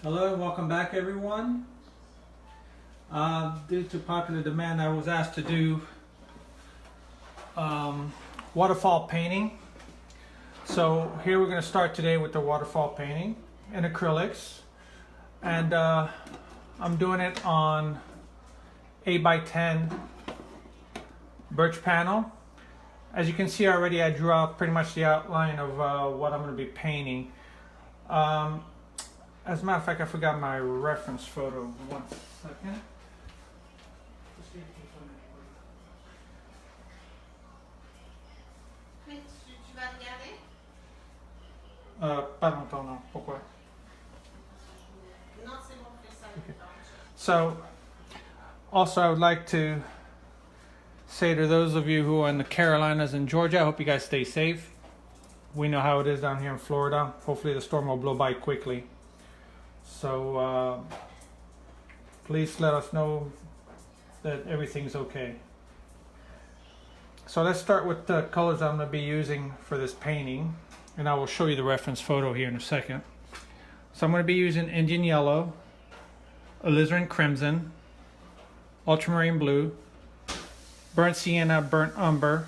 Hello, welcome back everyone. Due to popular demand, I was asked to do waterfall painting. So here we're going to start today with the waterfall painting in acrylics. And I'm doing it on 8x10 birch panel. As you can see already, I drew out pretty much the outline of what I'm going to be painting. As a matter of fact, I forgot my reference photo. 1 second. Tu vas regarder? Pas longtemps, non. Pourquoi? Non, c'est bon, fais ça. Okay. So, also I would like to say to those of you who are in the Carolinas and Georgia, I hope you guys stay safe. We know how it is down here in Florida. Hopefully the storm will blow by quickly. So please let us know that everything's okay. So let's start with the colors I'm going to be using for this painting, and I will show you the reference photo here in a second. So I'm going to be using Indian yellow, alizarin crimson, ultramarine blue, burnt sienna, burnt umber,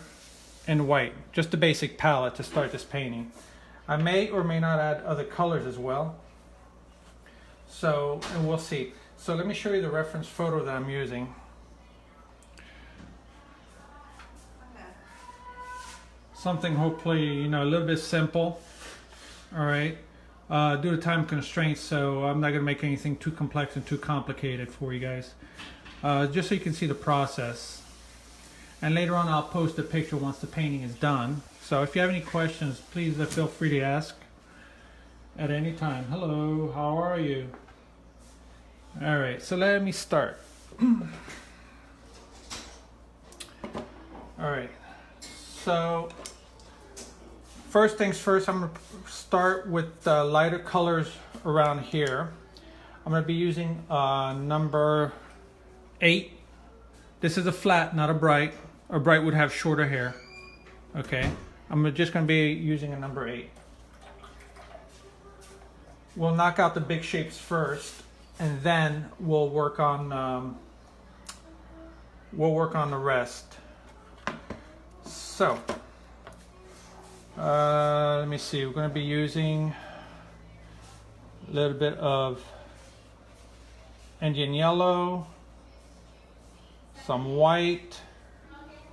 and white. Just the basic palette to start this painting. I may or may not add other colors as well. So, and we'll see. So let me show you the reference photo that I'm using. Something hopefully, a little bit simple. All right. Due to time constraints, so I'm not going to make anything too complex and too complicated for you guys. Just so you can see the process. And later on I'll post a picture once the painting is done. So if you have any questions, please feel free to ask at any time. Hello, how are you? All right, so let me start. All right, so first things first, I'm going to start with the lighter colors around here. I'm going to be using number 8. This is a flat, not a bright. A bright would have shorter hair. Okay, I'm just going to be using a number 8. We'll knock out the big shapes first, and then we'll work on the rest. So let me see. We're going to be using a little bit of Indian yellow, some white,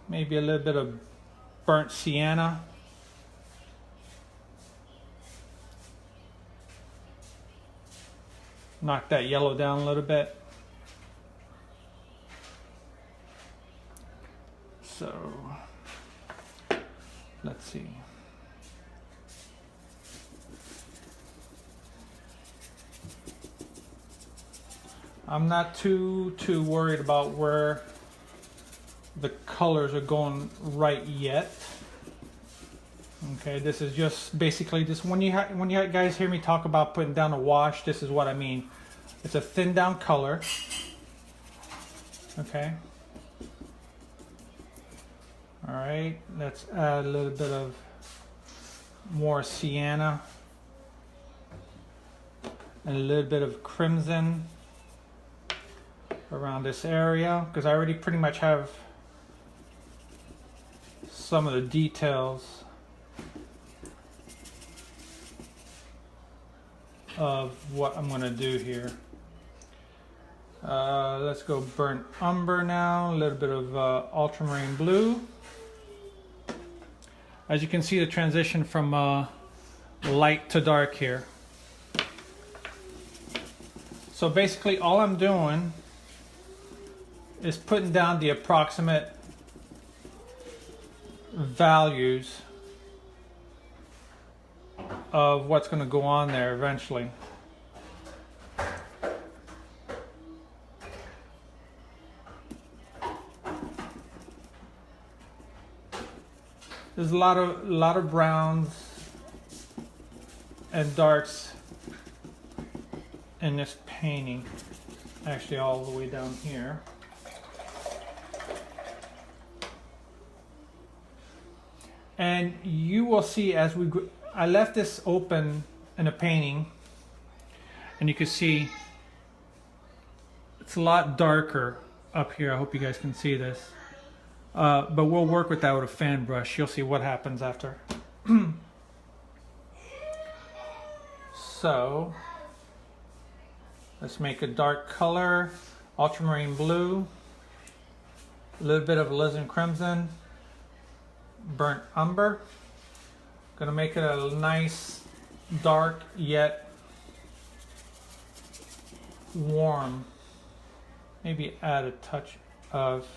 maybe a little bit of burnt sienna. Knock that yellow down a little bit. So, let's see. I'm not too worried about where the colors are going right yet. Okay, this is just basically this. When you guys hear me talk about putting down a wash, this is what I mean. It's a thin down color. Okay. All right, let's add a little bit of more sienna and a little bit of crimson around this area, because I already pretty much have some of the details of what I'm going to do here. Let's go burnt umber now, a little bit of ultramarine blue. As you can see, the transition from light to dark here. So basically all I'm doing is putting down the approximate values of what's going to go on there eventually. There's a lot of browns and darks in this painting, actually all the way down here. And you will see as I left this open in a painting, and you can see it's a lot darker up here. I hope you guys can see this. But we'll work with that with a fan brush. You'll see what happens after. So let's make a dark color, ultramarine blue, a little bit of alizarin crimson, burnt umber. Gonna make it a nice dark yet warm. Maybe add a touch of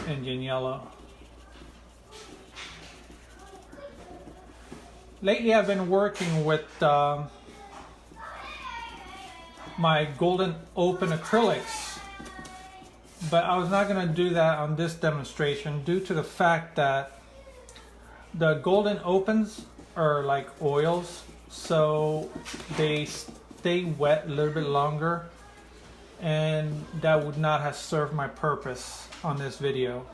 Indian yellow. Lately I've been working with my golden open acrylics, but I was not going to do that on this demonstration due to the fact that the golden opens are like oils, so they stay wet a little bit longer, and that would not have served my purpose on this video.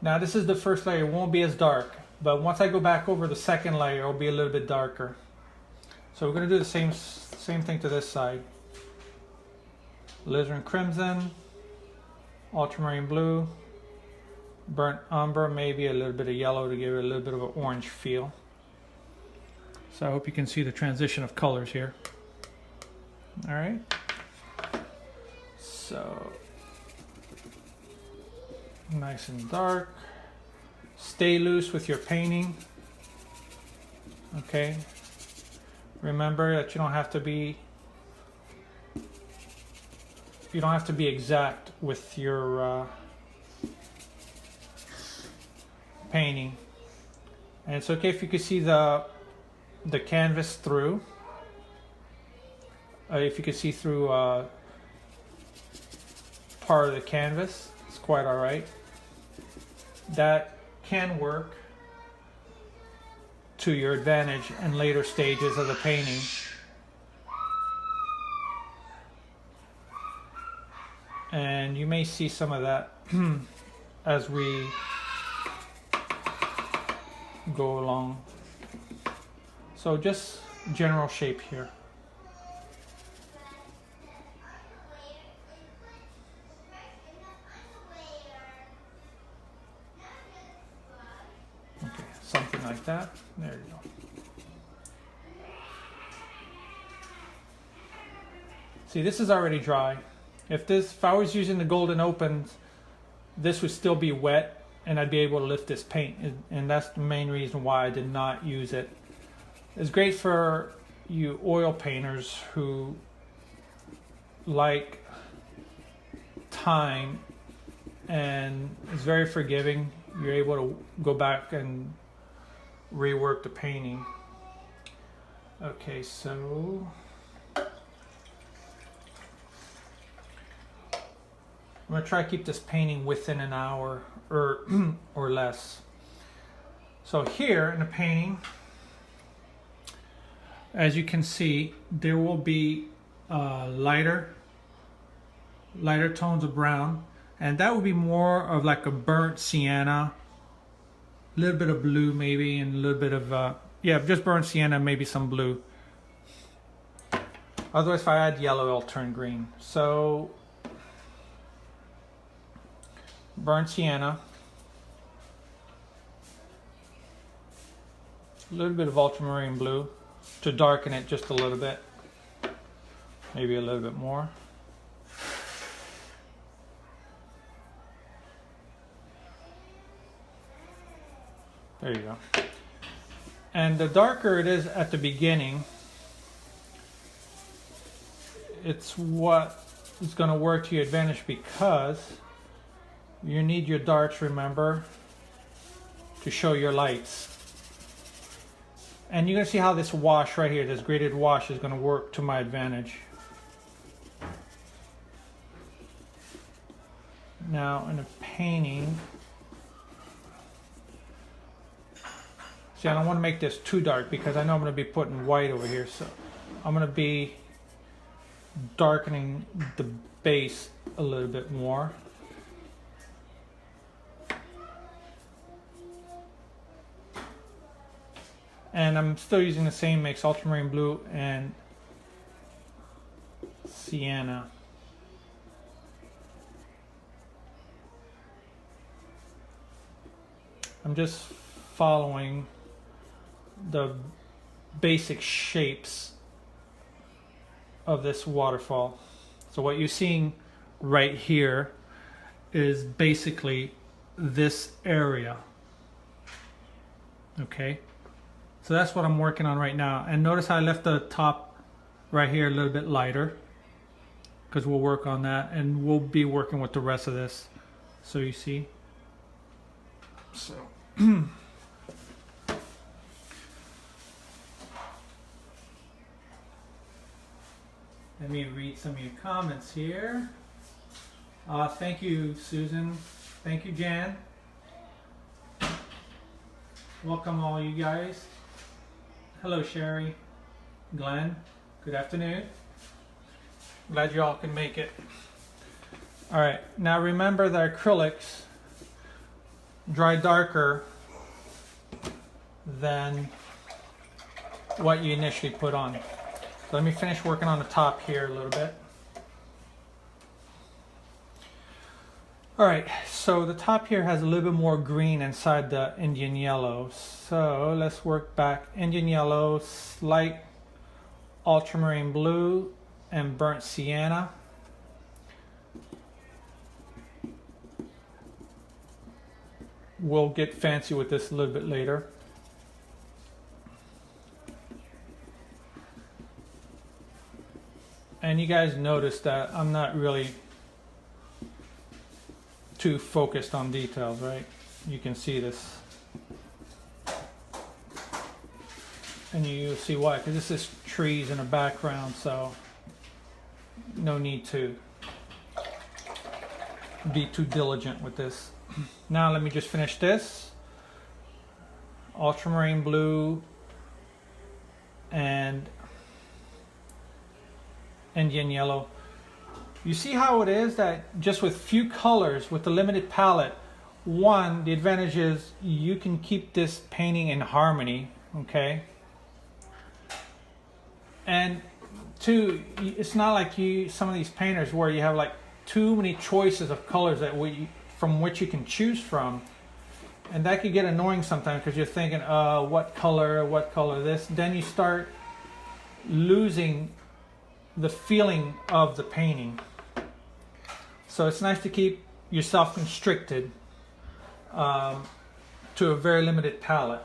Now this is the first layer, it won't be as dark, but once I go back over the second layer, it'll be a little bit darker. So we're going to do the same thing to this side. Alizarin crimson, ultramarine blue, burnt umber, maybe a little bit of yellow to give it a little bit of an orange feel. So I hope you can see the transition of colors here. All right. So nice and dark. Stay loose with your painting. Okay. Remember that you don't have to be exact with your painting. And it's okay if you can see the canvas through. If you can see through part of the canvas, it's quite all right. That can work to your advantage in later stages of the painting. And you may see some of that as we go along. So just general shape here. Okay, something like that. There you go. See, this is already dry. If I was using the golden opens, this would still be wet and I'd be able to lift this paint, and that's the main reason why I did not use it. It's great for you oil painters who like time and it's very forgiving. You're able to go back and rework the painting. Okay, so I'm going to try to keep this painting within an hour or less. So here in the painting, as you can see, there will be lighter tones of brown, and that would be more of like a burnt sienna, a little bit of blue maybe, and a little bit of yeah, just burnt sienna, maybe some blue. Otherwise, if I add yellow, it'll turn green. So burnt sienna, a little bit of ultramarine blue to darken it just a little bit, maybe a little bit more. There you go. And the darker it is at the beginning, it's what is going to work to your advantage, because you need your darks, remember, to show your lights. And you're going to see how this wash right here, this graded wash, is going to work to my advantage. Now in a painting, see, I don't want to make this too dark because I know I'm going to be putting white over here. So I'm going to be darkening the base a little bit more. And I'm still using the same mix, ultramarine blue and sienna. I'm just following the basic shapes of this waterfall. So what you're seeing right here is basically this area. Okay, so that's what I'm working on right now. And notice how I left the top right here a little bit lighter, because we'll work on that, and we'll be working with the rest of this. So you see, so let me read some of your comments here. Thank you, Susan. Thank you, Jan. Welcome all you guys. Hello, Sherry, Glenn. Good afternoon. Glad you all can make it. All right, now remember the acrylics dry darker than what you initially put on. So let me finish working on the top here a little bit. All right, so the top here has a little bit more green inside the Indian yellow. So let's work back. Indian yellow, slight ultramarine blue, and burnt sienna. We'll get fancy with this a little bit later. And you guys notice that I'm not really too focused on details, right? You can see this. And you'll see why, because this is trees in the background, so no need to be too diligent with this. Now let me just finish this. Ultramarine blue and Indian yellow. You see how it is that just with few colors, with the limited palette, one, the advantage is you can keep this painting in harmony, okay? And two, it's not like some of these painters where you have like too many choices of colors from which you can choose from. And that could get annoying sometimes because you're thinking, what color this? Then you start losing the feeling of the painting. So it's nice to keep yourself constricted to a very limited palette.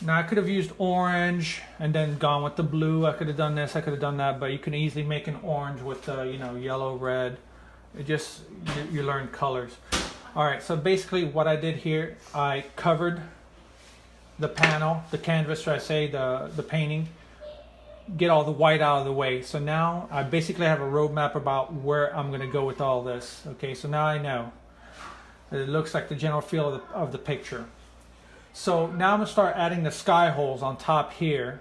Now I could have used orange and then gone with the blue. I could have done this, I could have done that, but you can easily make an orange with yellow, red. It just, you learn colors. All right, so basically what I did here, I covered the panel, the canvas, should I say, the painting, get all the white out of the way. So now I basically have a roadmap about where I'm gonna go with all this. Okay, so now I know. It looks like the general feel of the picture. So now I'm gonna start adding the sky holes on top here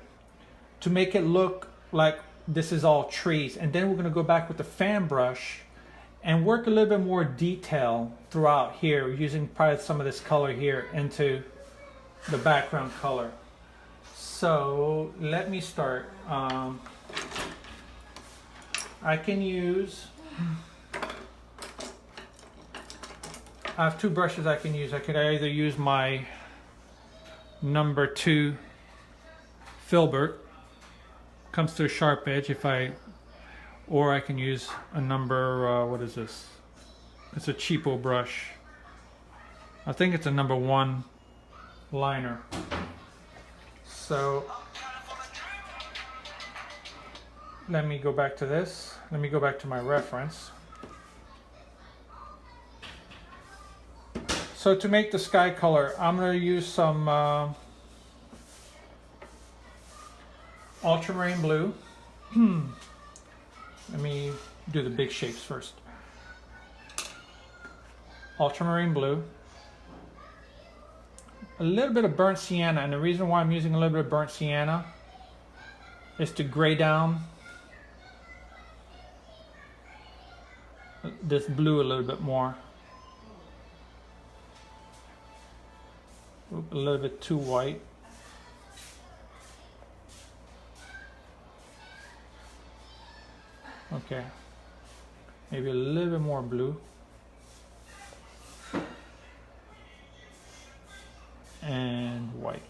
to make it look like this is all trees. And then we're gonna go back with the fan brush and work a little bit more detail throughout here, using probably some of this color here into the background color. So let me start. I can use, I have two brushes I can use. I could either use my number 2 filbert, comes to a sharp edge, or I can use a number, what is this? It's a cheapo brush. I think it's a number 1 liner. So let me go back to this. Let me go back to my reference. So to make the sky color, I'm going to use some ultramarine blue. Let me do the big shapes first. Ultramarine blue. A little bit of burnt sienna, and the reason why I'm using a little bit of burnt sienna is to gray down this blue a little bit more. Oop, a little bit too white. Okay, maybe a little bit more blue. And white.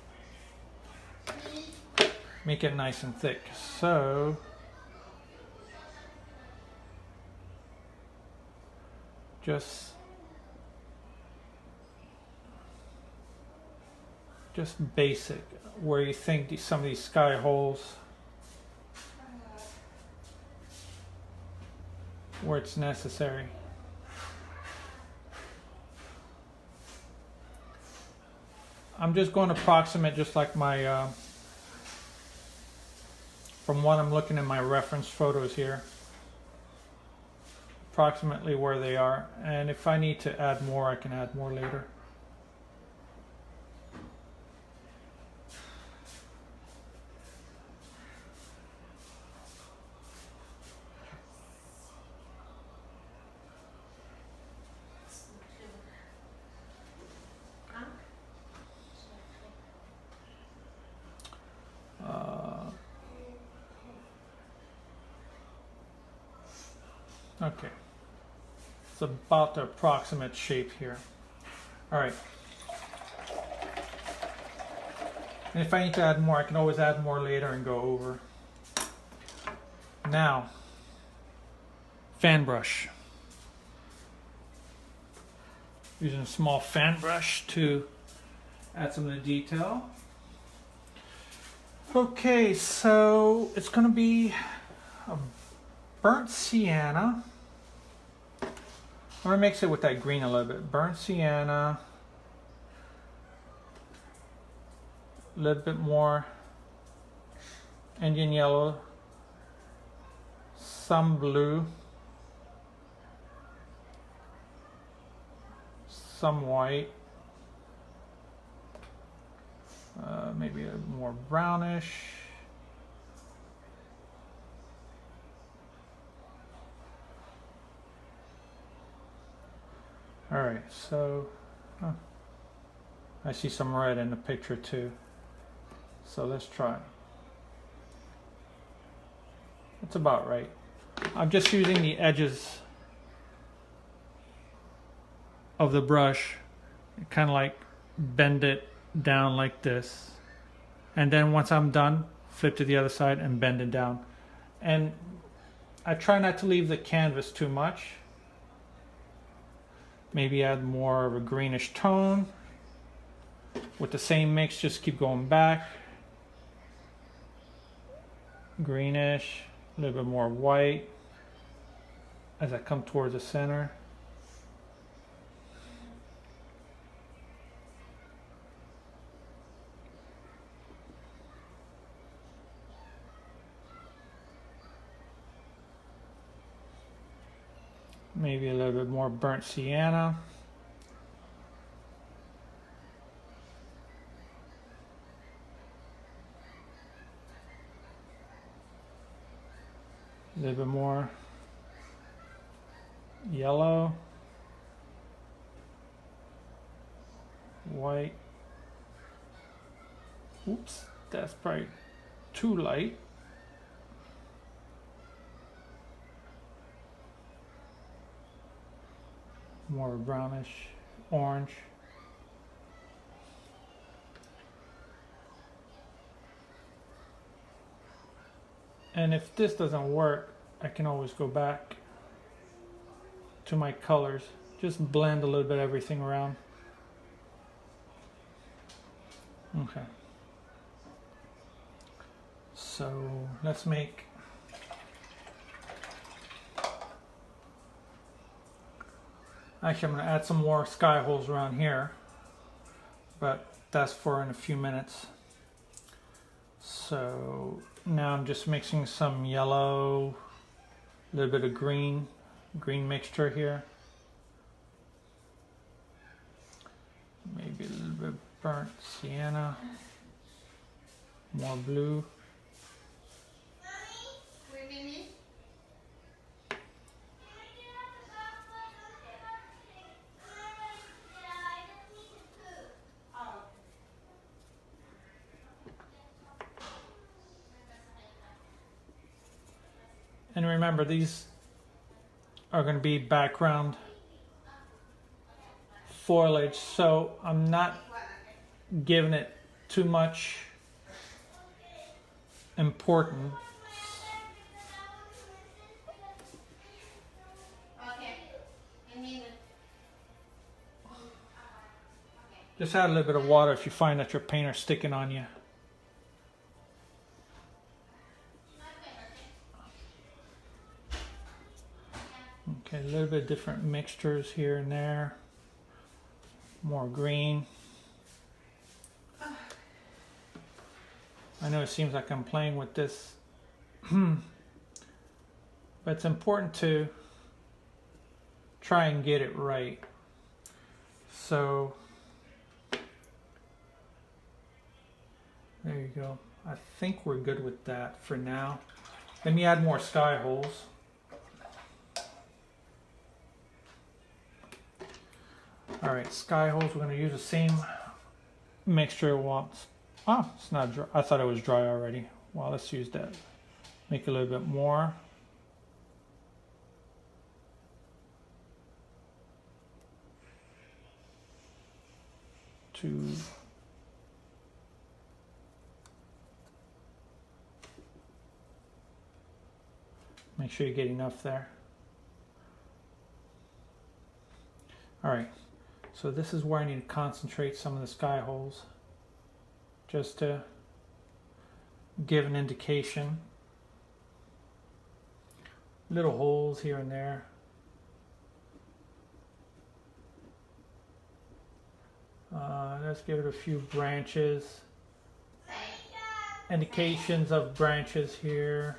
Make it nice and thick. So just basic, where you think some of these sky holes, where it's necessary. I'm just going to approximate, just like my from what I'm looking in my reference photos here, approximately where they are, and if I need to add more, I can add more later. Okay, it's about the approximate shape here. All right, and if I need to add more, I can always add more later and go over. Now, fan brush. Using a small fan brush to add some of the detail. Okay, so it's going to be a burnt sienna. I'm going to mix it with that green a little bit. Burnt sienna. A little bit more Indian yellow. Some blue. Some white. Maybe a more brownish. All right, so I see some red in the picture too. So let's try. That's about right. I'm just using the edges of the brush, kind of like bend it down like this. And then once I'm done, flip to the other side and bend it down. And I try not to leave the canvas too much. Maybe add more of a greenish tone. With the same mix, just keep going back. Greenish, a little bit more white as I come towards the center. Maybe a little bit more burnt sienna. A little bit more yellow, white. Oops, that's probably too light. More brownish, orange. And if this doesn't work, I can always go back to my colors. Just blend a little bit everything around. Okay. So let's make actually, I'm going to add some more sky holes around here, but that's for in a few minutes. So now I'm just mixing some yellow, a little bit of green mixture here. Maybe a little bit of burnt sienna, more blue. And remember, these are going to be background foliage, so I'm not giving it too much importance. Okay. I mean, Just add a little bit of water if you find that your painter's sticking on you. Okay, a little bit different mixtures here and there. More green. I know it seems like I'm playing with this, but it's important to try and get it right. So, there you go. I think we're good with that for now. Let me add more sky holes. All right, sky holes, we're going to use the same mixture once. Oh, it's not dry. I thought it was dry already. Well, let's use that. Make a little bit more. Two. Make sure you get enough there. All right. So this is where I need to concentrate some of the sky holes, just to give an indication. Little holes here and there. Let's give it a few branches. Indications of branches here.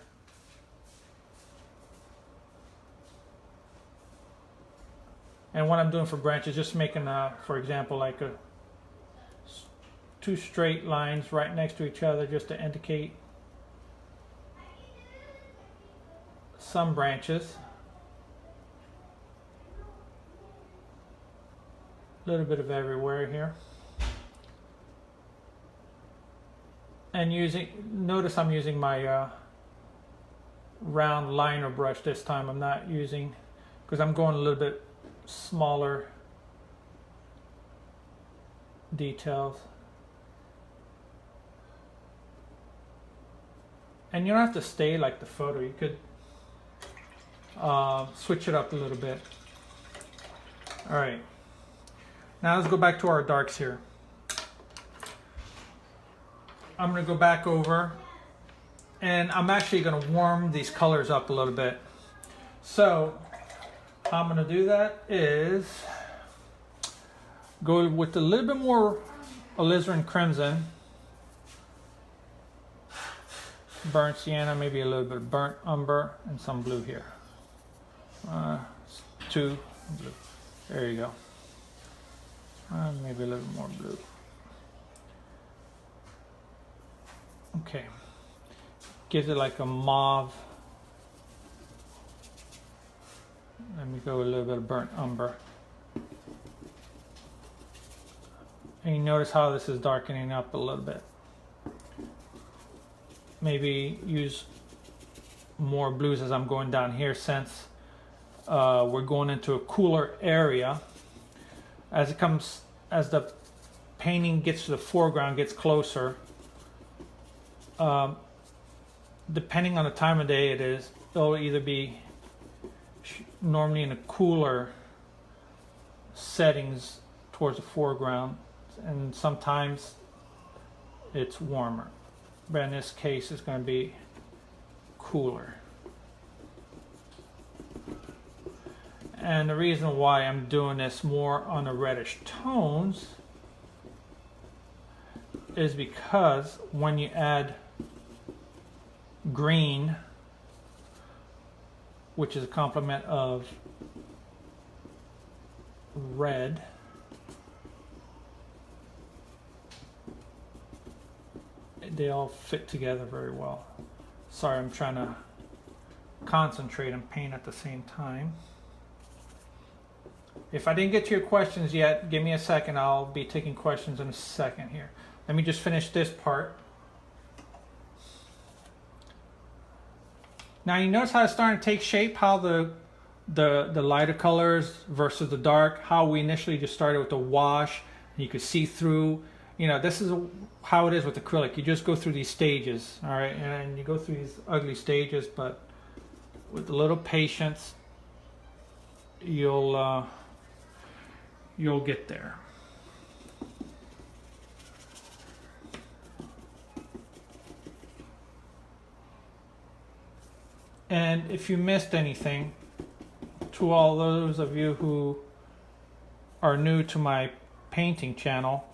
And what I'm doing for branches, just making, for example, like two straight lines right next to each other, just to indicate some branches. A little bit of everywhere here. And notice I'm using my round liner brush this time. I'm not using, because I'm going a little bit smaller details. And you don't have to stay like the photo. You could switch it up a little bit. All right. Now let's go back to our darks here. I'm going to go back over, and I'm actually going to warm these colors up a little bit. So how I'm going to do that is go with a little bit more alizarin crimson, burnt sienna, maybe a little bit of burnt umber, and some blue here. Two blue. There you go. Maybe a little more blue. Okay. Gives it like a mauve. Let me go a little bit of burnt umber. And you notice how this is darkening up a little bit. Maybe use more blues as I'm going down here, since we're going into a cooler area. As the painting gets to the foreground, gets closer, depending on the time of day it is, it'll either be normally in a cooler settings towards the foreground, and sometimes it's warmer, but in this case it's going to be cooler. And the reason why I'm doing this more on the reddish tones is because when you add green, which is a complement of red, they all fit together very well. Sorry, I'm trying to concentrate and paint at the same time. If I didn't get to your questions yet, give me a second. I'll be taking questions in a second here. Let me just finish this part. Now you notice how it's starting to take shape, how the lighter colors versus the dark, how we initially just started with the wash, and you could see through. You know, this is how it is with acrylic. You just go through these stages, all right? And you go through these ugly stages, but with a little patience, you'll get there. And if you missed anything, to all those of you who are new to my painting channel,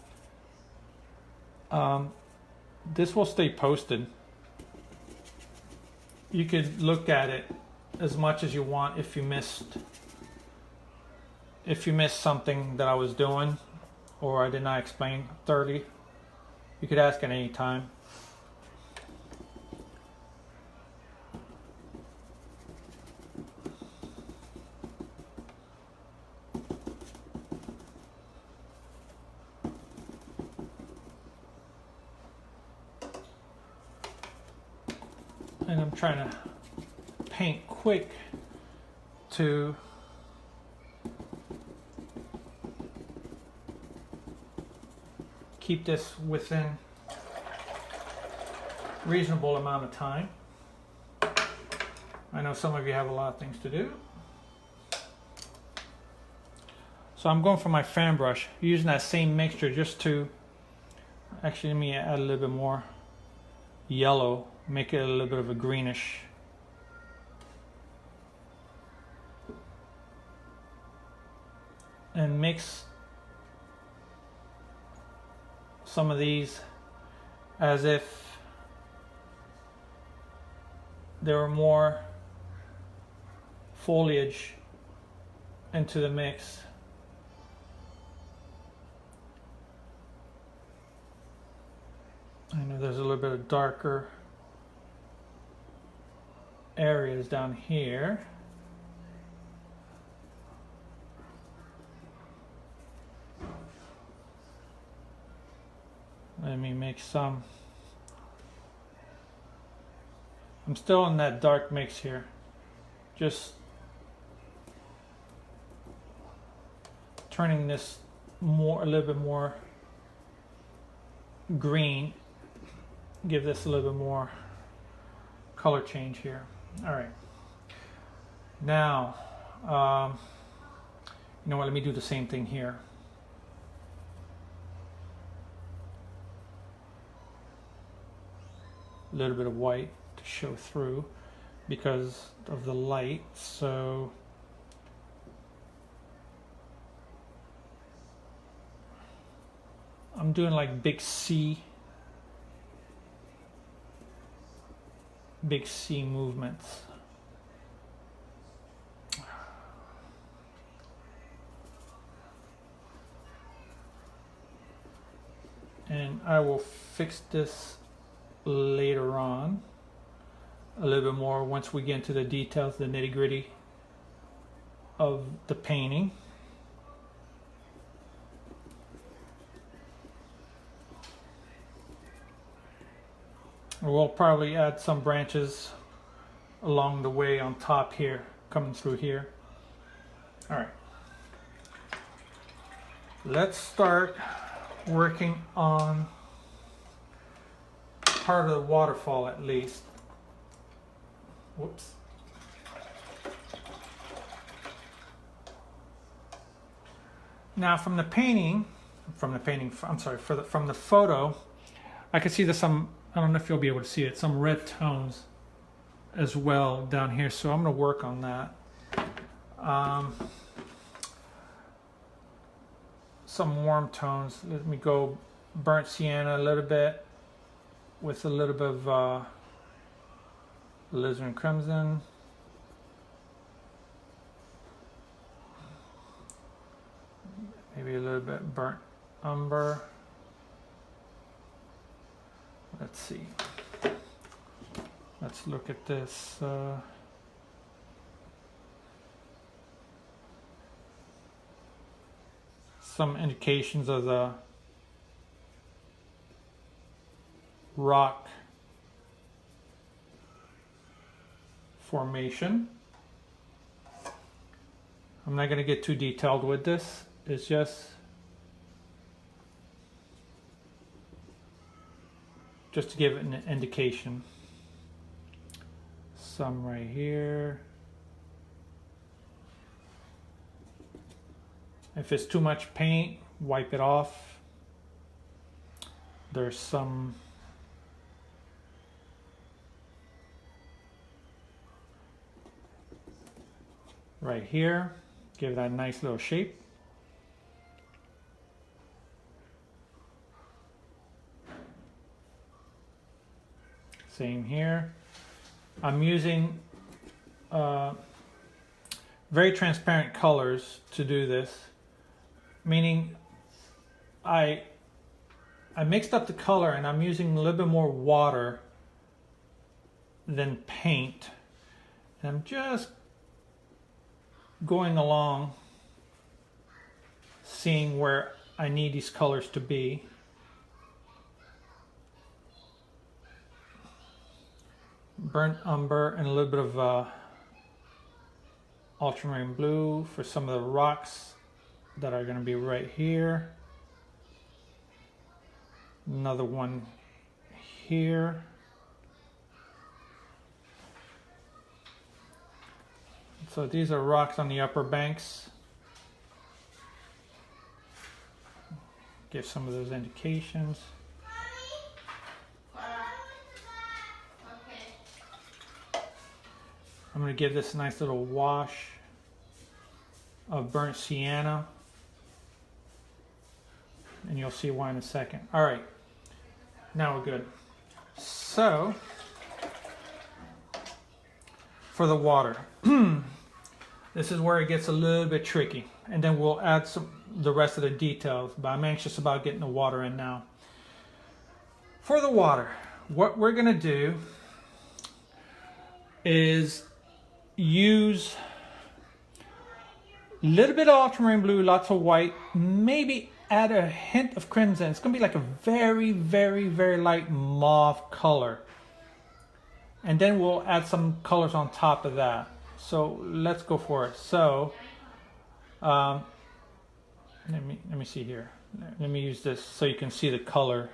this will stay posted. You could look at it as much as you want if you missed something that I was doing or I did not explain thoroughly. You could ask at any time. And I'm trying to paint quick to keep this within reasonable amount of time. I know some of you have a lot of things to do. So I'm going for my fan brush, using that same mixture just to, actually let me add a little bit more yellow, make it a little bit of a greenish. And mix some of these as if there were more foliage into the mix. I know there's a little bit of darker areas down here. Let me make some. I'm still in that dark mix here. Just turning this a little bit more green. Give this a little bit more color change here. All right. Now, you know what? Let me do the same thing here. A little bit of white to show through because of the light. So I'm doing like big C movements. And I will fix this later on a little bit more once we get into the details, the nitty-gritty of the painting. We'll probably add some branches along the way on top here, coming through here. All right, let's start working on part of the waterfall at least. Whoops. Now from the photo, I can see there's some, I don't know if you'll be able to see it, some red tones as well down here. So I'm going to work on that. Some warm tones. Let me go burnt sienna a little bit with a little bit of alizarin crimson. Maybe a little bit burnt umber. Let's see. Let's look at this. Some indications of the rock formation. I'm not going to get too detailed with this. It's just to give it an indication. Some right here. If it's too much paint, wipe it off. There's some right here. Give it a nice little shape. Same here. I'm using very transparent colors to do this, meaning I mixed up the color and I'm using a little bit more water than paint. And I'm just going along, seeing where I need these colors to be. Burnt umber and a little bit of ultramarine blue for some of the rocks that are going to be right here. Another one here. So these are rocks on the upper banks. Give some of those indications. I'm going to give this a nice little wash of burnt sienna. And you'll see why in a second. All right, now we're good. So, for the water, this is where it gets a little bit tricky. And then we'll add the rest of the details, but I'm anxious about getting the water in now. For the water, what we're going to do is use a little bit of ultramarine blue, lots of white, maybe add a hint of crimson. It's going to be like a very, very, very light mauve color. And then we'll add some colors on top of that. So let's go for it. So let me see here. Let me use this so you can see the color.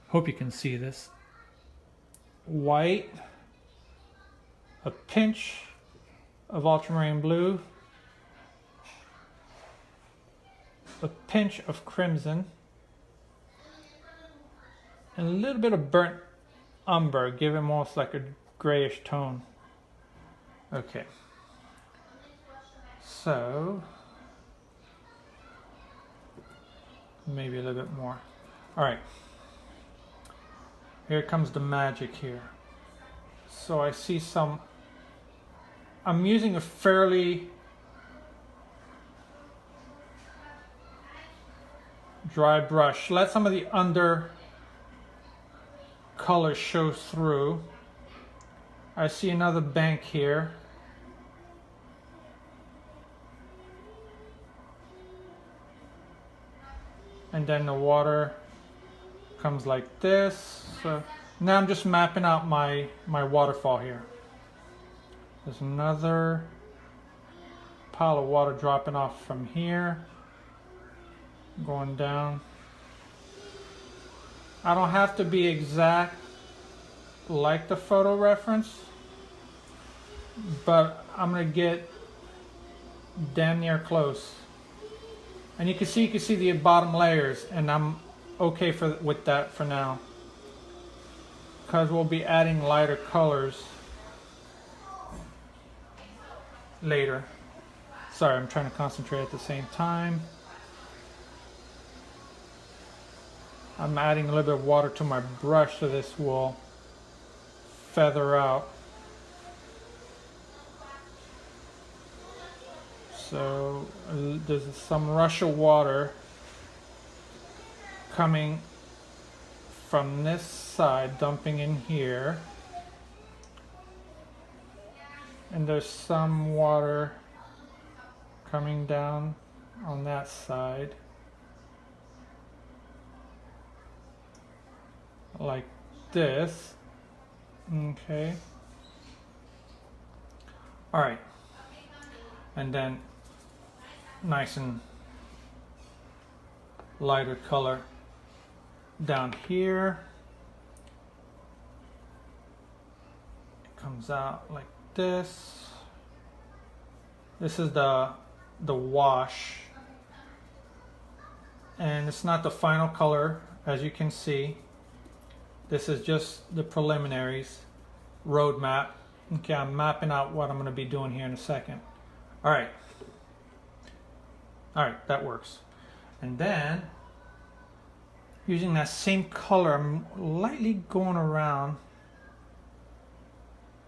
Hope you can see this. White, a pinch of ultramarine blue, a pinch of crimson, and a little bit of burnt umber, give it almost like a grayish tone. Okay, so maybe a little bit more. All right, here comes the magic here. So I see some, I'm using a fairly dry brush. Let some of the under color show through. I see another bank here. And then the water comes like this. So now I'm just mapping out my waterfall here. There's another pile of water dropping off from here, going down. I don't have to be exact like the photo reference, but I'm gonna get damn near close. And you can see the bottom layers, and I'm okay with that for now, because we'll be adding lighter colors later. Sorry, I'm trying to concentrate at the same time. I'm adding a little bit of water to my brush so this will feather out. So there's some rush of water coming from this side, dumping in here. And there's some water coming down on that side. Like this. Okay. All right, and then nice and lighter color down here. It comes out like this. This is the wash, and it's not the final color, as you can see. This is just the preliminaries, roadmap. Okay, I'm mapping out what I'm going to be doing here in a second. All right, that works. And then using that same color, I'm lightly going around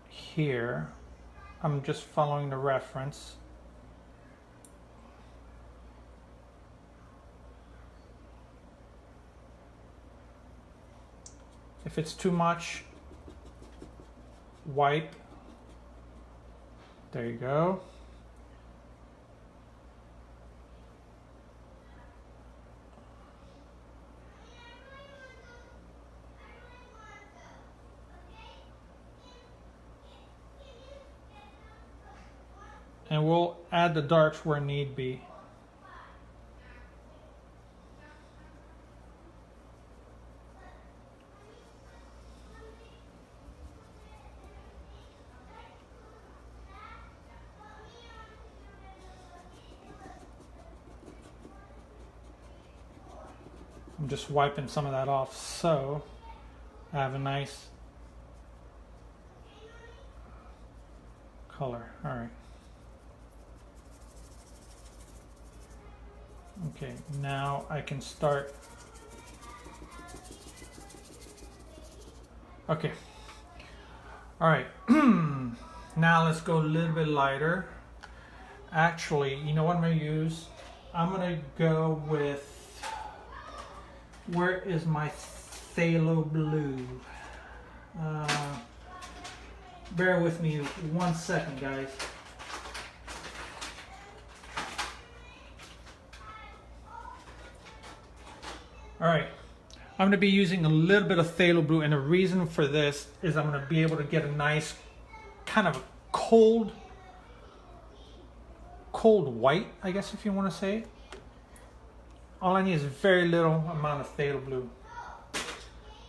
here. I'm just following the reference. If it's too much, wipe. There you go. And we'll add the darks where need be. I'm just wiping some of that off so I have a nice color. All right. Okay, now I can start. Okay. All right. Now let's go a little bit lighter. Actually, you know what I'm going to use? I'm going to go with, where is my phthalo blue? Bear with me 1 second, guys. All right, I'm going to be using a little bit of phthalo blue, and the reason for this is I'm going to be able to get a nice kind of cold white, I guess, if you want to say it. All I need is very little amount of phthalo blue.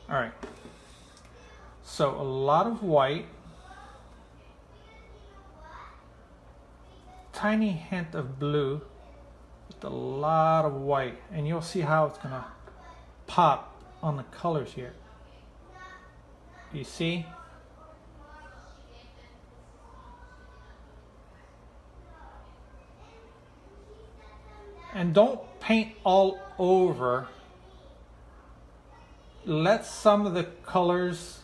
All right, so a lot of white, tiny hint of blue, with a lot of white, and you'll see how it's gonna pop on the colors here. Do you see? And don't paint all over. Let some of the colors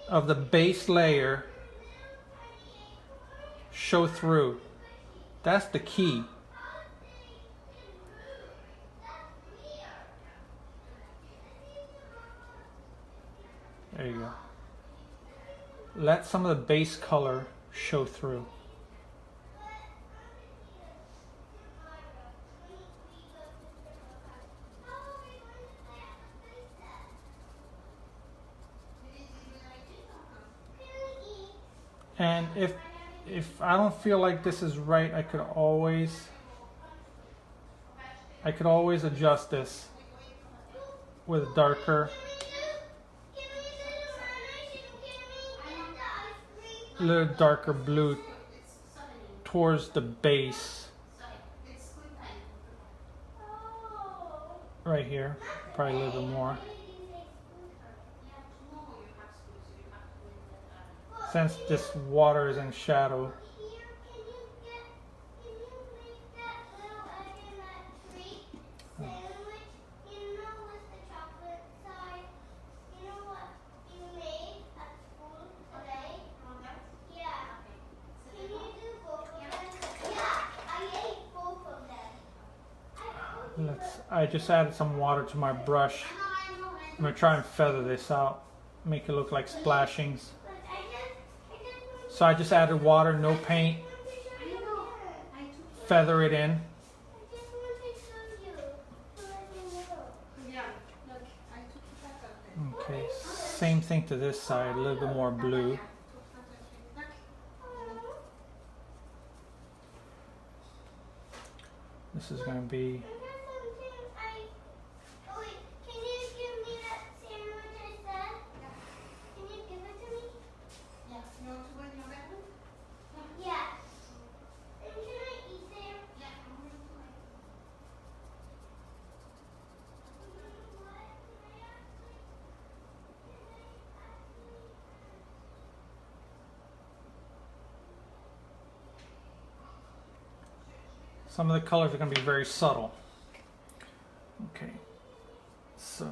of the base layer show through. That's the key. There you go. Let some of the base color show through. And if I don't feel like this is right, I could always adjust this with darker, a little darker blue towards the base right here, probably a little bit more. Since this water is in shadow. I just added some water to my brush. I'm going to try and feather this out, make it look like splashings. So I just added water, no paint, feather it in. Okay, same thing to this side, a little bit more blue. this is going to be. Can you give me that sandwich I said? Can you give it to me? Yeah. You want to go in your bedroom? Yeah. And can I eat there? Yeah. Some of the colors are going to be very subtle. Okay, so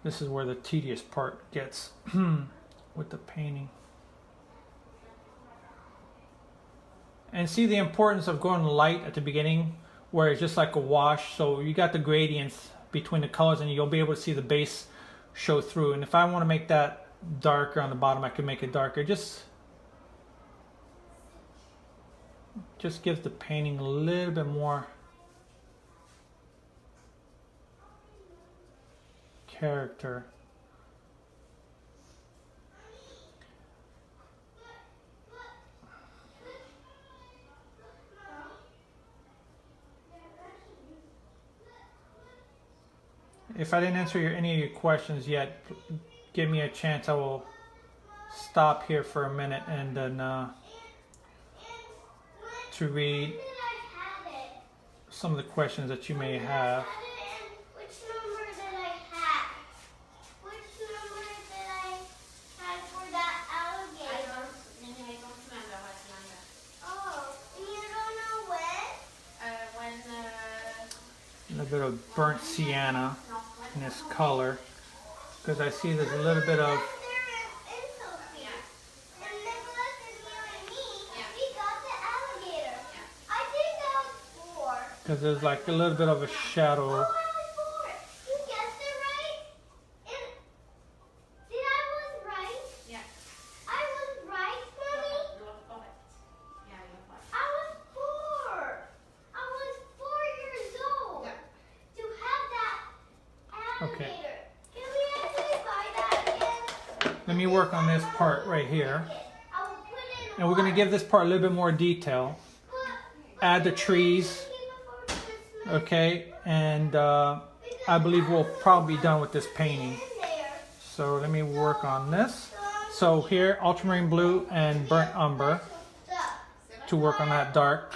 this is where the tedious part gets with the painting. And see the importance of going light at the beginning where it's just like a wash, so you got the gradients between the colors and you'll be able to see the base show through. And if I want to make that darker on the bottom, I can make it darker. Just gives the painting a little bit more character. If I didn't answer any of your questions yet, give me a chance. I will stop here for a minute and then to read some of the questions that you may have. Which number did I have? Which number did I have for that alligator? I don't remember what number. Oh, and you don't know when? A little bit of burnt sienna in this color, because I see there's a little bit of because there's like a little bit of a shadow. Oh, I was 4. You guessed it right? And did I was right? Yeah. I was right, Mommy? You were correct. Yeah, you were correct. I was 4. I was 4 years old. Yeah. To have that alligator. Okay. Can we actually buy that again? Let me work on this part right here. I will put in And we're going to give this part a little bit more detail. Add the trees. Okay, and I believe we'll probably be done with this painting. So let me work on this. So here, ultramarine blue and burnt umber to work on that dark.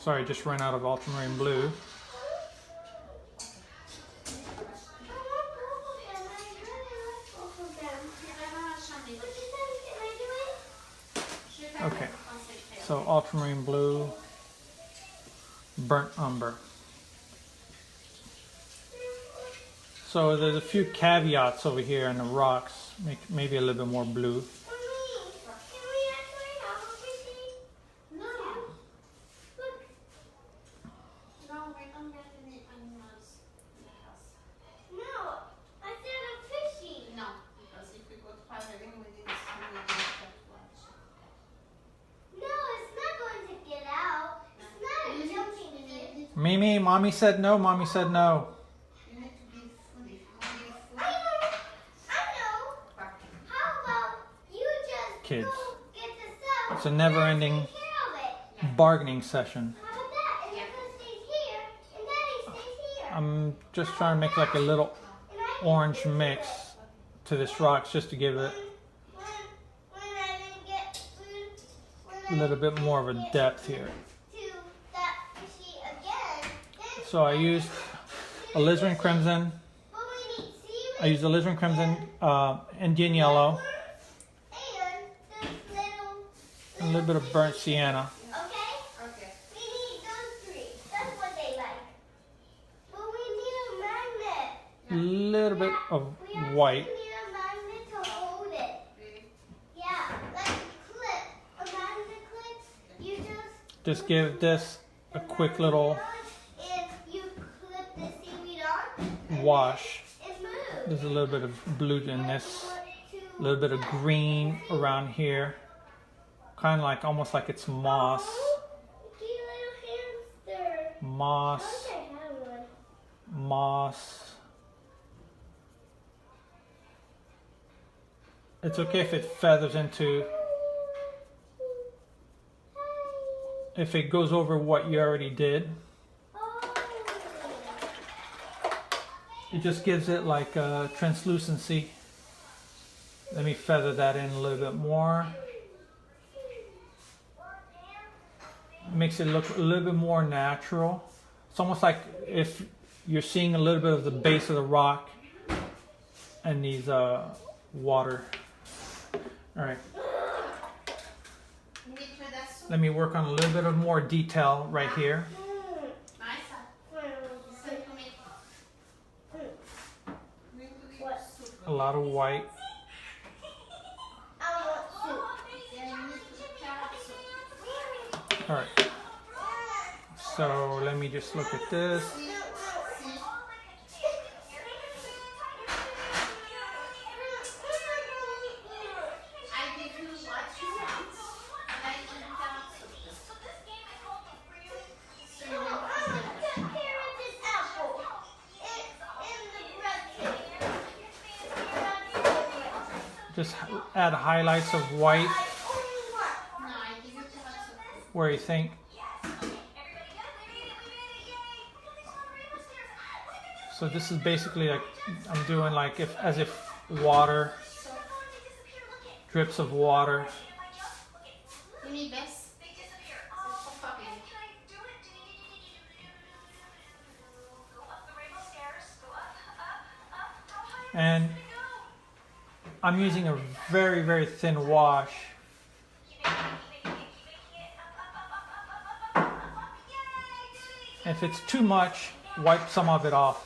Sorry, I just ran out of ultramarine blue. Okay, so ultramarine blue, burnt umber. So there's a few caveats over here in the rocks, maybe a little bit more blue. Mimi, Mommy said no, Mommy said no. I know. How about you just Kids. go get the stuff? It's a never-ending Take care of it. bargaining session. How about that? And Nicholas stays here, and Daddy stays here. I'm just trying to make like a little And I can orange do mix this. to this rocks just to give it When I didn't get food, a little bit more of a depth here. to that fishy again, then So I used alizarin crimson. but we need seaweed I used alizarin crimson, Indian yellow, and this and a little bit of burnt sienna. okay? Okay. We need those 3. That's what they like. But we need a magnet. A little bit of We actually white. need a magnet to hold it. Yeah, like clip. A magnet clip. You Just give this a quick little if you clip the seaweed on, wash. it moves. There's a little bit of blue in this, Want a little bit of green around here. Kind of like, almost like it's moss. cute little hamster. Moss, I have one. moss. It's okay if it feathers into, if it goes over what you already did. It just gives it like a translucency. Let me feather that in a little bit more. Makes it look a little bit more natural. It's almost like if you're seeing a little bit of the base of the rock and these water. All right. Let me work on a little bit of more detail right here. A lot of white. All right. So let me just look at this. Just add highlights of white where you think. So this is basically like I'm doing like as if water, drips of water. And I'm using a very, very thin wash. If it's too much, wipe some of it off.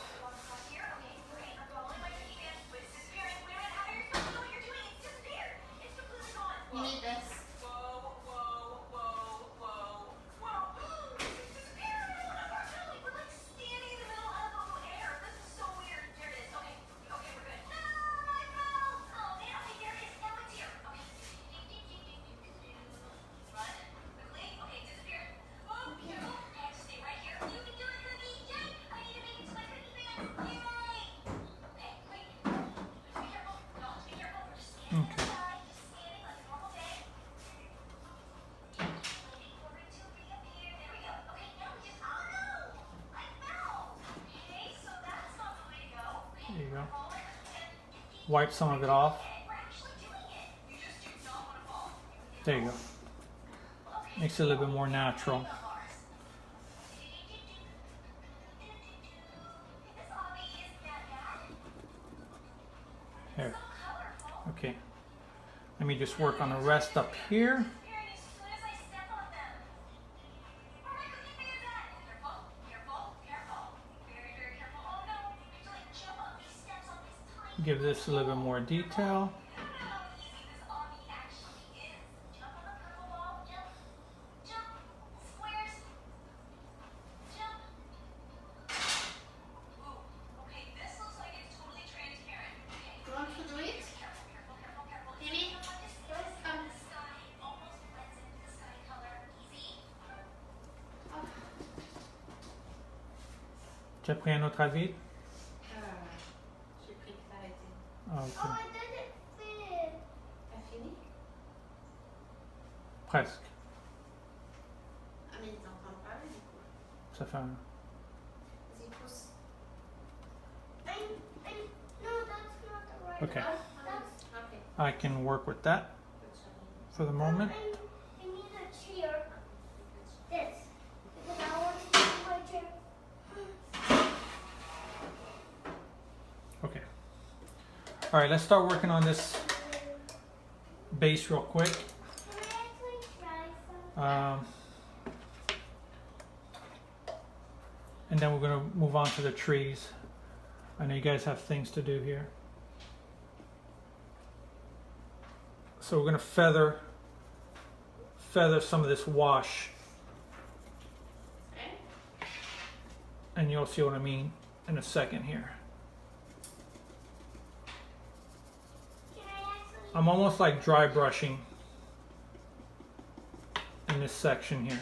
Okay. There you go. Wipe some of it off. There you go. Makes it a little bit more natural. Here. Okay. Let me just work on the rest up here. Give this a little bit more detail. Tu as pris un autre avis? J'ai pris que t'arrêtais. Ah, ok. Oh, it doesn't fit. T'as fini? Presque. Ah, mais t'entends pas, du coup. Ça fait un... Vas-y, pousse. No, that's not the right Okay. one. That's, Ok. I can work with that for the moment. I need a chair. This. Because I want to use my chair. Okay. All right, let's start working on this base real quick. Can I actually try some? And then we're gonna move on to the trees. I know you guys have things to do here. So we're gonna feather some of this wash, Okay. and you'll see what I mean in a second here. Can I actually? I'm almost like dry brushing in this section here.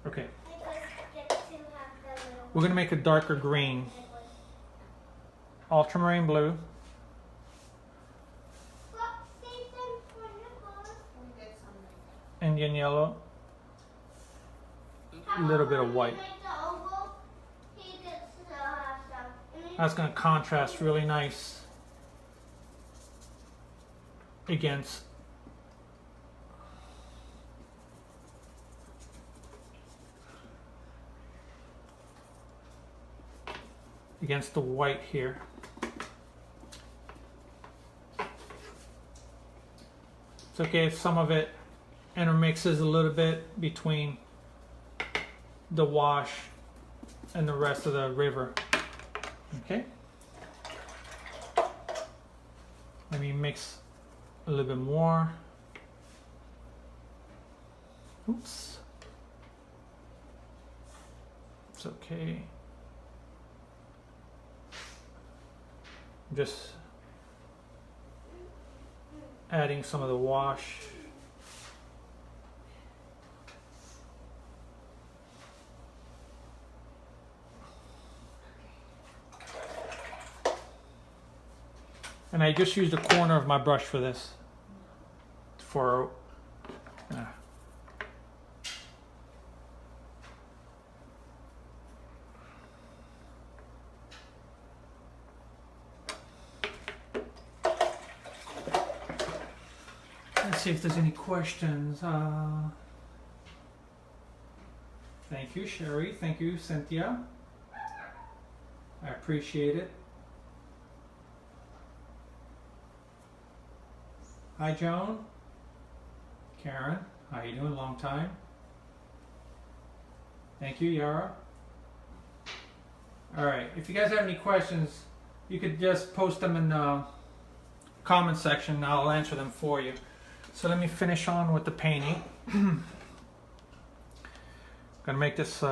Okay, I just get to have the little. we're gonna make a darker green, ultramarine blue, Indian yellow, How a little bit about of when white. you make the oval, he gets to have some. And then That's going to contrast really nice against the white here. It's okay if some of it intermixes a little bit between the wash and the rest of the river. Okay. Let me mix a little bit more. Oops. It's okay. Just adding some of the wash. And I just used the corner of my brush for this. Let's see if there's any questions. Thank you, Sherry. Thank you, Cynthia. I appreciate it. Hi, Joan. Karen, how you doing? Long time. Thank you, Yara. All right, if you guys have any questions, you could just post them in the comment section and I'll answer them for you. So let me finish on with the painting. Gonna make this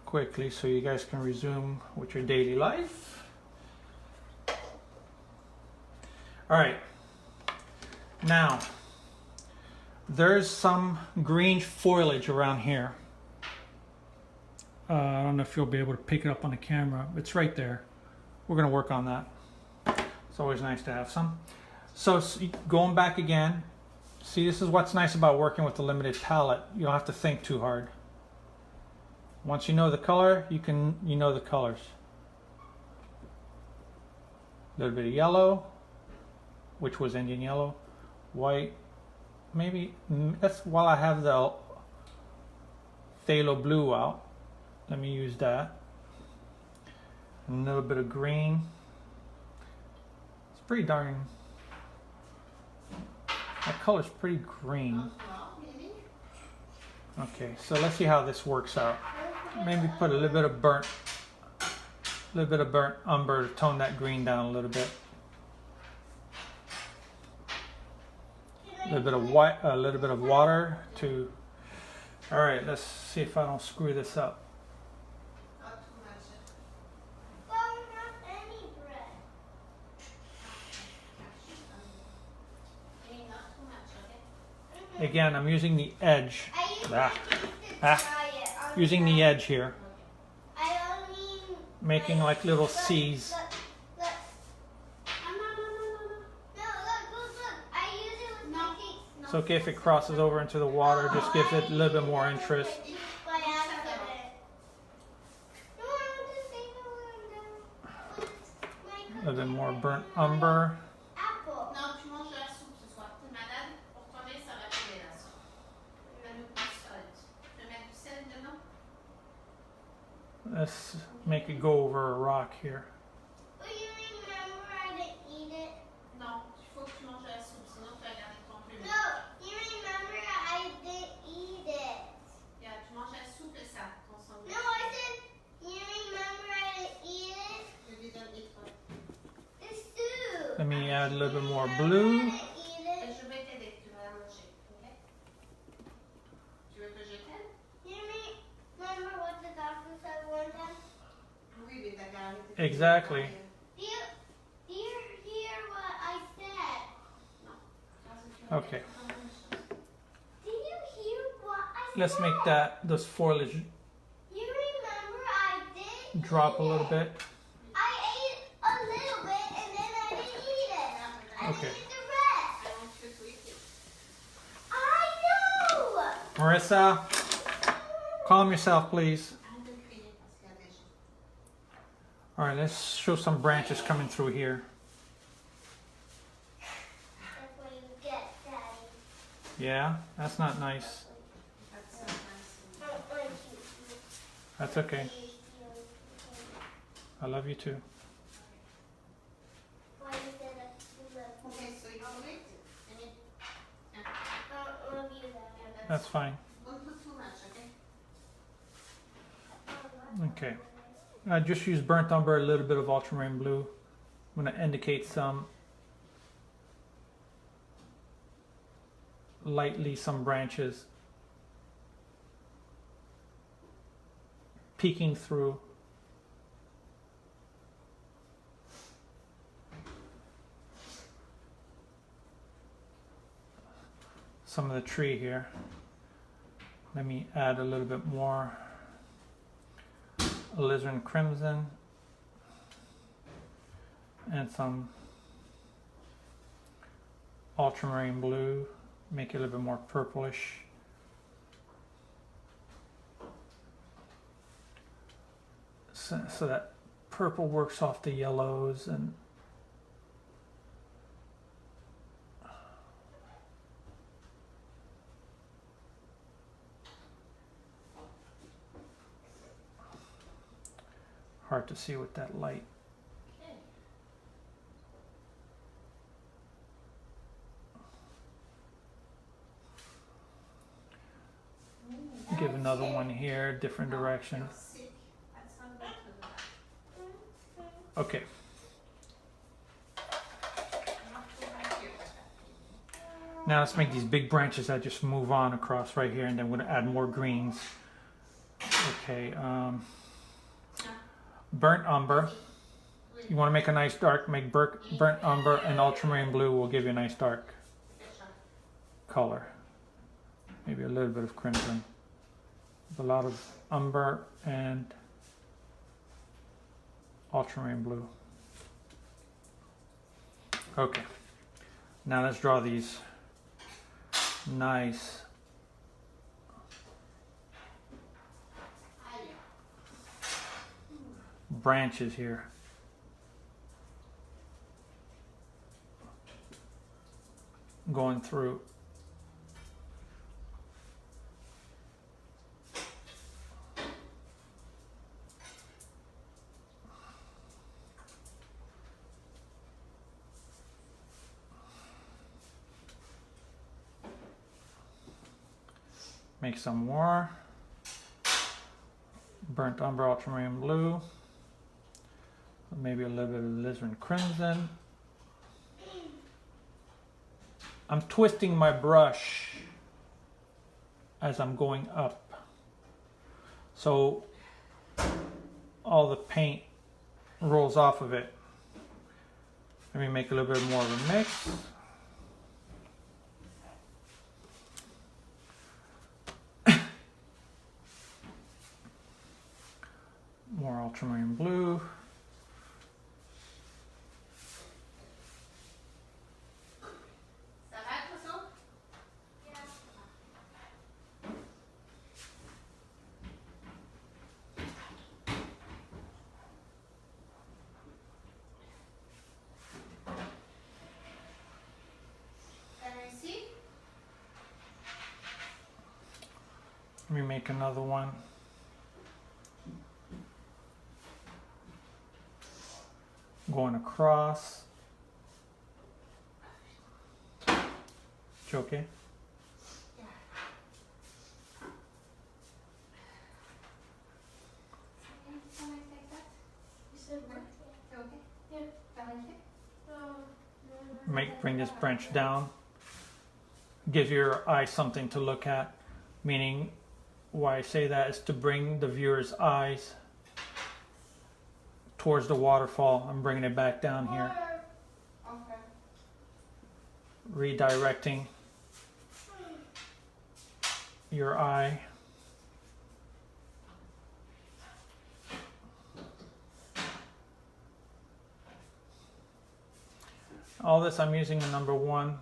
quickly so you guys can resume with your daily life. All right, now there's some green foliage around here. I don't know if you'll be able to pick it up on the camera. It's right there. We're gonna work on that. It's always nice to have some. So going back again, see, this is what's nice about working with the limited palette. You don't have to think too hard. Once you know the color, you know the colors. A little bit of yellow, which was Indian yellow, white, maybe, that's while I have the phthalo blue out. Let me use that. A little bit of green. It's pretty darn, that color's pretty green. Okay, so let's see how this works out. Maybe put a little bit of burnt umber to tone that green down a little bit. A little bit of white, a little bit of water to. All right, let's see if I don't screw this up. Again, I'm using the edge. Using the edge here. Making like little C's. It's okay if it crosses over into the water, just gives it a little bit more interest. A little bit more burnt umber. Let's make it go over a rock here. Will you remember I didn't eat it? Non, il faut que tu manges la soupe, sinon tu vas garder ton plume. No, you remember I didn't eat it. Yeah, tu manges la soupe et ça, ton sandwich. No, I said, you remember I didn't eat it? Je lui donne les trois. The soup. Let me add a little bit more I blue. didn't eat it. Je vais t'aider, tu vas la manger, ok? Tu veux que je t'aide? You remember what the doctor said one time? Oui, mais t'as gardé. Exactly. Do you hear what I said? Okay. Do you hear what I Let's said? make those foliage You remember I did drop a eat little it. bit. I ate a little bit and then I didn't eat it. I Okay. didn't eat the rest. Allons, tu peux tweaker. Marissa, calm yourself, please. All right, let's show some branches coming through here. That's what you get, Daddy. Yeah, that's not nice. I don't like you. That's okay. I love you too. Why you said that you love me? Okay, so you want it? I don't love you, Daddy. That's fine. Don't put too much, okay? Okay. I just used burnt umber, a little bit of ultramarine blue. I'm going to indicate some lightly some branches peeking through. Some of the tree here. Let me add a little bit more alizarin crimson and some ultramarine blue, make it a little bit more purplish. So that purple works off the yellows and hard to see with that light. Give another one here, different direction. Okay. Now let's make these big branches that just move on across right here, and then we're gonna add more greens. Okay, burnt umber. You want to make a nice dark, make burnt umber and ultramarine blue will give you a nice dark color. Maybe a little bit of crimson. A lot of umber and ultramarine blue. Okay, now let's draw these nice branches here. Going through. Make some more burnt umber, ultramarine blue, maybe a little bit of alizarin crimson. I'm twisting my brush as I'm going up, so all the paint rolls off of it. Let me make a little bit more of a mix. More ultramarine blue. Let me make another one. Going across. You okay? Yeah. Can I take that? You said what? Okay. Yeah. Bring this branch down. Gives your eye something to look at. Meaning, why I say that is to bring the viewer's eyes towards the waterfall. I'm bringing it back down here. Okay. Redirecting your eye. All this I'm using a number 1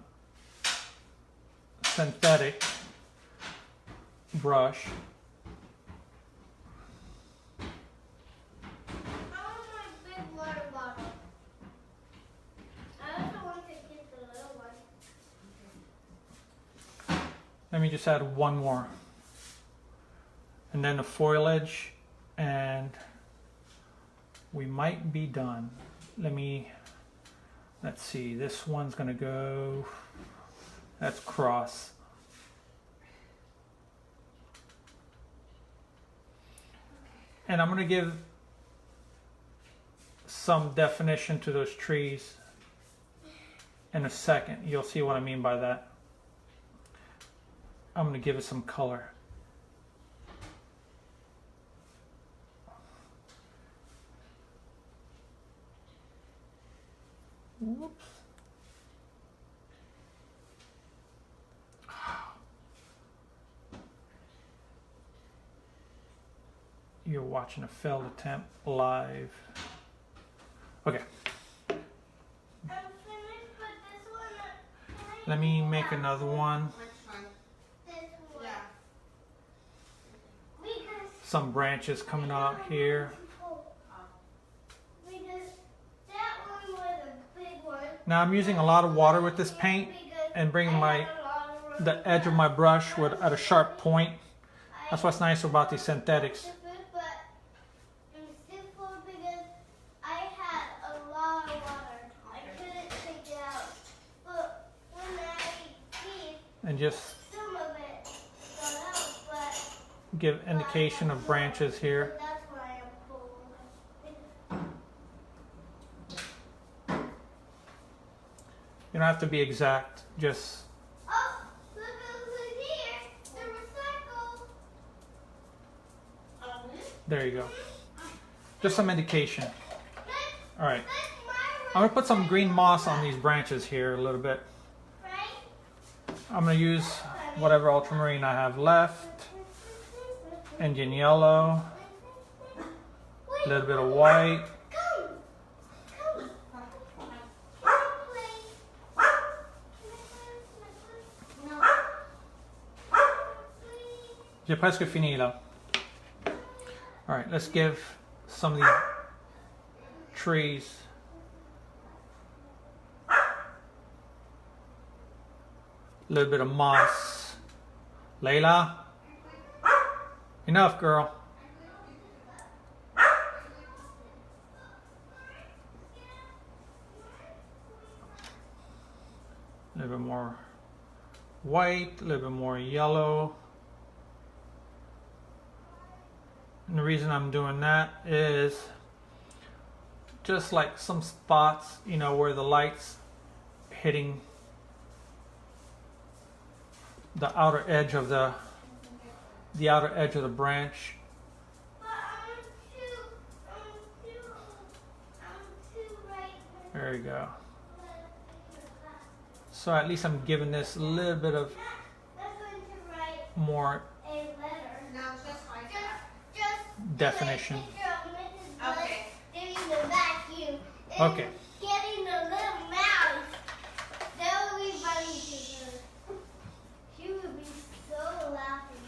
synthetic brush. I want my big water bottle. I also want to get the little one. Let me just add one more. And then the foliage, and we might be done. Let's see, this one's gonna go, that's cross. And I'm gonna give some definition to those trees in a second. You'll see what I mean by that. I'm gonna give it some color. Whoops. You're watching a failed attempt live. Okay. I'm finished, but this one. Let me make another one. Which one? This one. Yeah. Because Some branches coming out here. Because that one was a big one. Now I'm using a lot of water with this paint and bringing the edge of my brush at a sharp point. That's what's nice about these synthetics. But I'm simple because I had a lot of water. I couldn't take it out. But when I did, And just some of it got out. But give indication of branches here. that's why I'm pulling. You don't have to be exact, just Oh, look who's here. The recycle. there you go. Just some indication. That's Alright. my I'm gonna put some green moss on these branches here a little bit. right? I'm gonna use whatever ultramarine I have left. Indian yellow, a little bit of white. Come. Come. Please. No. J'ai presque fini là. Alright, let's give some of these trees a little bit of moss. Layla? Enough, girl. A little bit more white, a little bit more yellow. And the reason I'm doing that is just like some spots, you know, where the light's hitting the outer edge of the branch. But I'm too right. There you go. So at least I'm giving this a little bit of That's going to write more a letter. No, just like that. Just definition. a picture of Mrs. Bush Okay. doing the vacuum. And Okay. getting the little mouse. That would be funny to her. She would be so laughing.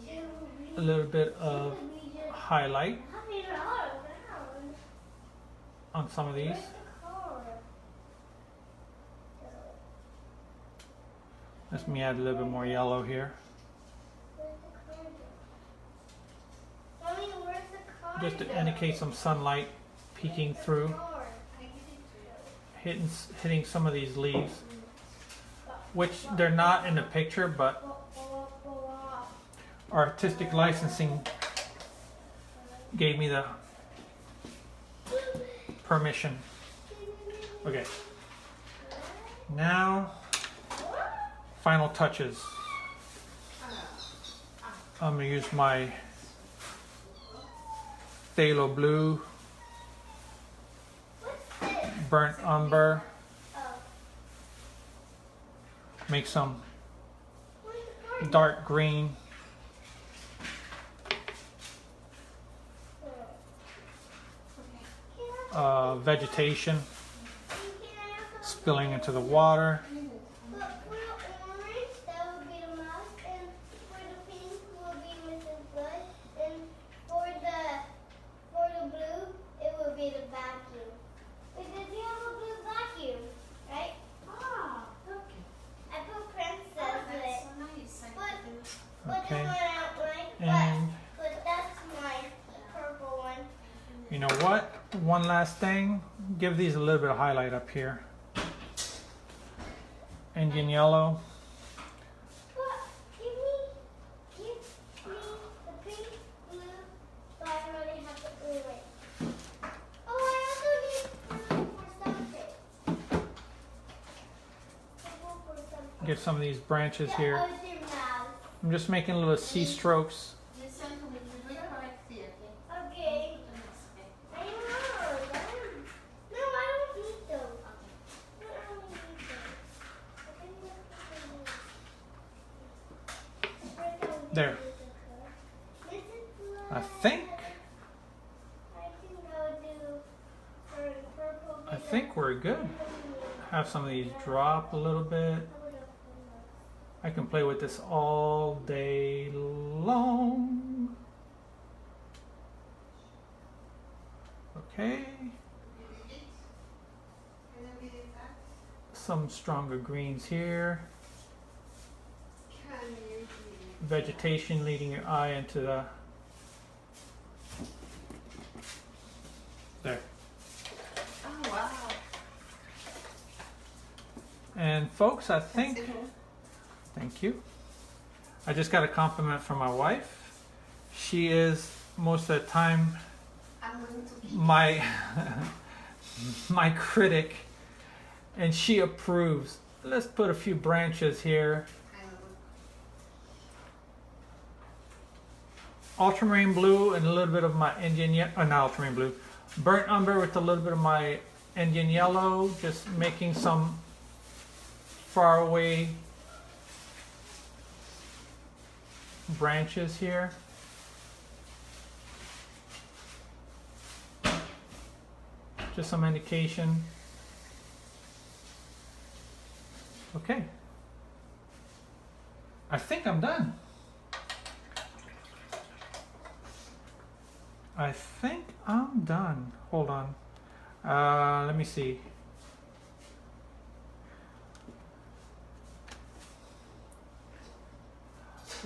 She would be, A little bit she of would be just highlight hopping all around. on some of these. Where's the car? Let me add a little bit more yellow here, Where's the car? Mommy, where's the car? just to indicate some sunlight peeking through, Car. hitting some of these leaves, which they're not in the picture, but artistic licensing gave me the permission. Okay, now final touches. I'm gonna use my phthalo blue, What's this? burnt umber, Oh. make some Where's the car? dark green, vegetation spilling into the water. But for the orange, that would be the mouse, and for the what? One last thing. Give these a little bit of highlight up here. Indian yellow. Well, give me the pink, blue, so I already have the blue one. Oh, I also need blue for something. Purple for something. Get some of these branches The here. other mouth. I'm just making little C strokes. Listen to me. You do it correctly, okay? Okay. Okay. I don't know. No, I don't need those. No, I don't need those. I think that's the thing. There. This is blue. I think I I think we're good. Have some of these drop a little bit. I can play with this all day long. Okay. Some stronger greens here. Vegetation leading your eye into the... There. Oh, wow. And folks, I think... Thank you. I just got a compliment from my wife. She is most of the time I'm going to be. my my critic, and she approves. Let's put a few branches here. Ultramarine blue and a little bit of my Indian not ultramarine blue, burnt umber with a little bit of my Indian yellow, just making some far away branches here. Just some indication. Okay. I think I'm done. I think I'm done. Hold on. Let me see.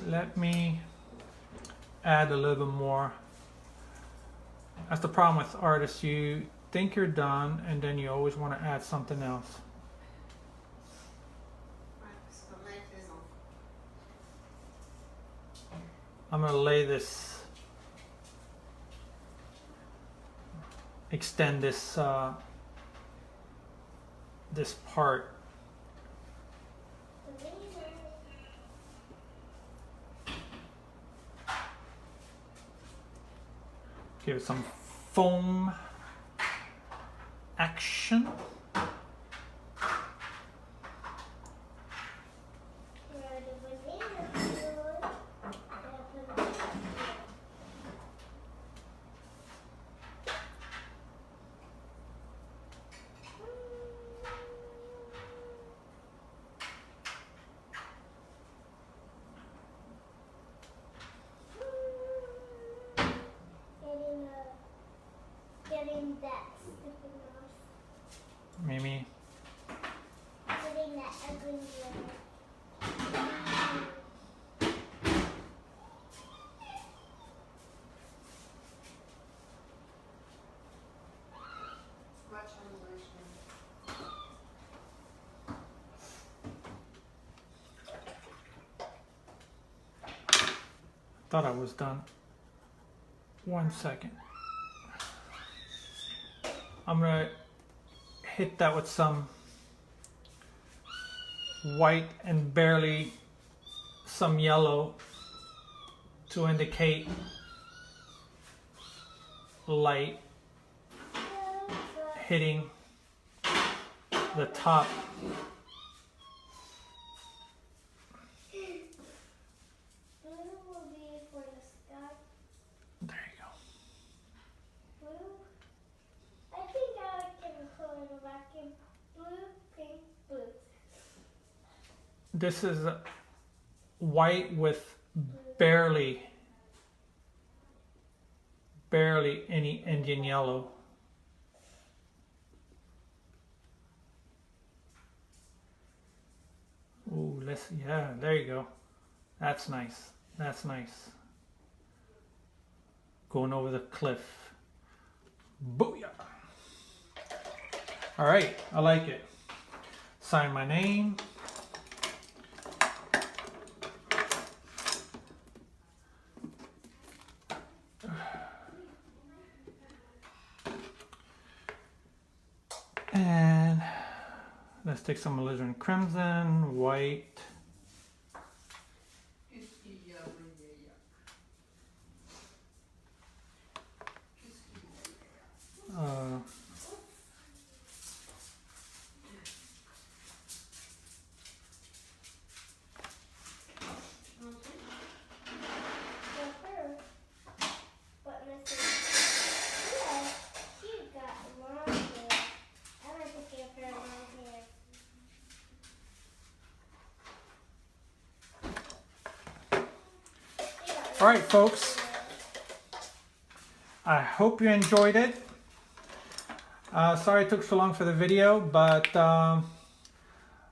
Let me add a little bit more. That's the problem with artists. You think you're done and then you always want to add something else. I'm going to lay this, extend this this part. Give it some foam action. Getting that stupid mouse. Mimi. Getting that ugly letter. Thought I was done. 1 second. I'm gonna hit that with some white and barely some yellow to indicate light hitting the top. Blue will be for the sky. There you go. Blue. I think I can color the vacuum. Blue, pink, blue. This is white with barely any Indian yellow. Ooh, yeah, there you go. That's nice. That's nice. Going over the cliff. Booyah. All right, I like it. Sign my name. And let's take some alizarin crimson, white. But Mrs. Yeah, she got long hair. I like to give her long hair. All right, folks. I hope you enjoyed it. Sorry it took so long for the video, but I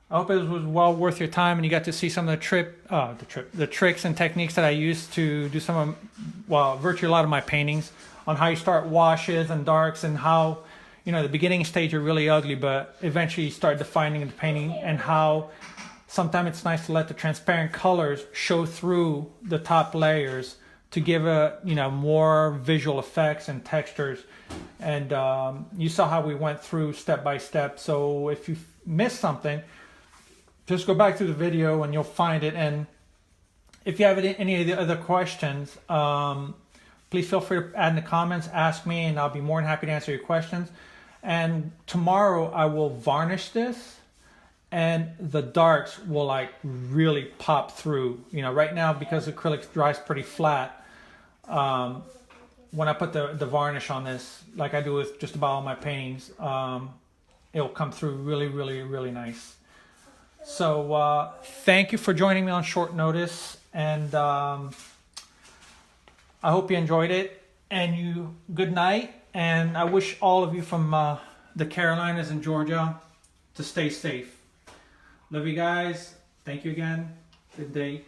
hope it was well worth your time and you got to see some of the tricks and techniques that I used to do some of, well, virtually a lot of my paintings on how you start washes and darks and how, you know, the beginning stage are really ugly, but eventually you start defining the painting, and how sometimes it's nice to let the transparent colors show through the top layers to give a, you know, more visual effects and textures. And you saw how we went through step by step. So if you missed something, just go back through the video and you'll find it. And if you have any of the other questions, please feel free to add in the comments, ask me, and I'll be more than happy to answer your questions. And tomorrow I will varnish this, and the darks will like really pop through. You know, right now, because acrylic dries pretty flat, when I put the varnish on this, like I do with just about all my paintings, it'll come through really, really, really nice. So thank you for joining me on short notice, and I hope you enjoyed it. And good night, and I wish all of you from the Carolinas and Georgia to stay safe. Love you guys. Thank you again. Good day.